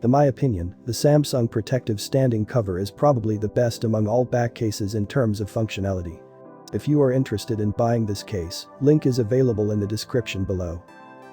In my opinion, the Samsung protective standing cover is probably the best among all back cases in terms of functionality. If you are interested in buying this case, link is available in the description below.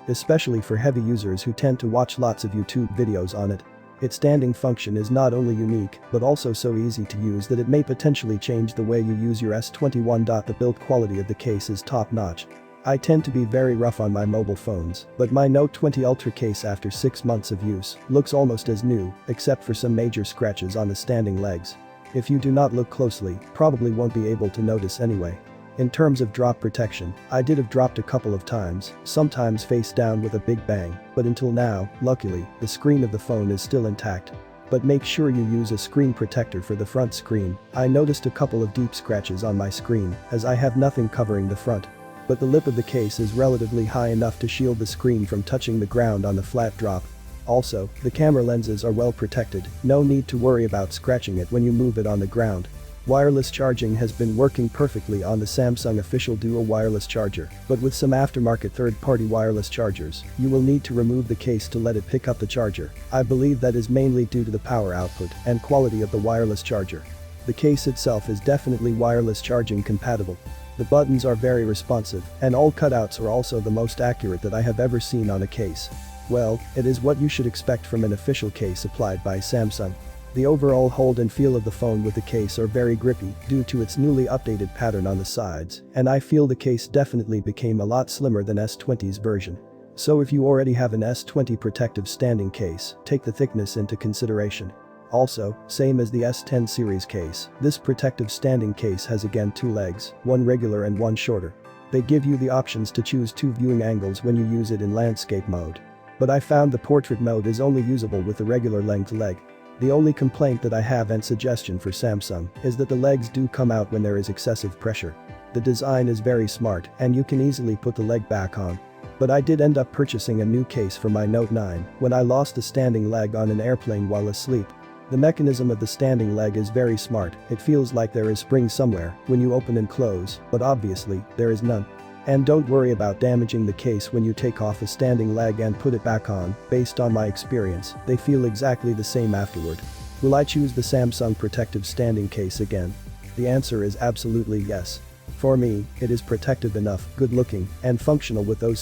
Especially for heavy users who tend to watch lots of YouTube videos on it. Its standing function is not only unique, but also so easy to use that it may potentially change the way you use your S21. The build quality of the case is top-notch. I tend to be very rough on my mobile phones, but my Note 20 Ultra case after 6 months of use looks almost as new, except for some major scratches on the standing legs. If you do not look closely, probably won't be able to notice anyway. In terms of drop protection, I did have dropped a couple of times, sometimes face down with a big bang, but until now, luckily, the screen of the phone is still intact. But make sure you use a screen protector for the front screen. I noticed a couple of deep scratches on my screen, as I have nothing covering the front. But the lip of the case is relatively high enough to shield the screen from touching the ground on the flat drop. Also, the camera lenses are well protected, no need to worry about scratching it when you move it on the ground. Wireless charging has been working perfectly on the Samsung official dual wireless charger, but with some aftermarket third-party wireless chargers, you will need to remove the case to let it pick up the charger. I believe that is mainly due to the power output and quality of the wireless charger. The case itself is definitely wireless charging compatible. The buttons are very responsive, and all cutouts are also the most accurate that I have ever seen on a case. Well, it is what you should expect from an official case applied by Samsung. The overall hold and feel of the phone with the case are very grippy due to its newly updated pattern on the sides, and I feel the case definitely became a lot slimmer than S20's version. So if you already have an S20 protective standing case, take the thickness into consideration. Also, same as the S10 series case, this protective standing case has again 2 legs, one regular and one shorter. They give you the options to choose 2 viewing angles when you use it in landscape mode. But I found the portrait mode is only usable with the regular length leg. The only complaint that I have and suggestion for Samsung is that the legs do come out when there is excessive pressure. The design is very smart and you can easily put the leg back on. But I did end up purchasing a new case for my Note 9 when I lost the standing leg on an airplane while asleep. The mechanism of the standing leg is very smart, it feels like there is spring somewhere when you open and close, but obviously, there is none. And don't worry about damaging the case when you take off a standing leg and put it back on, based on my experience, they feel exactly the same afterward. Will I choose the Samsung protective standing case again? The answer is absolutely yes. For me, it is protective enough, good looking, and functional with those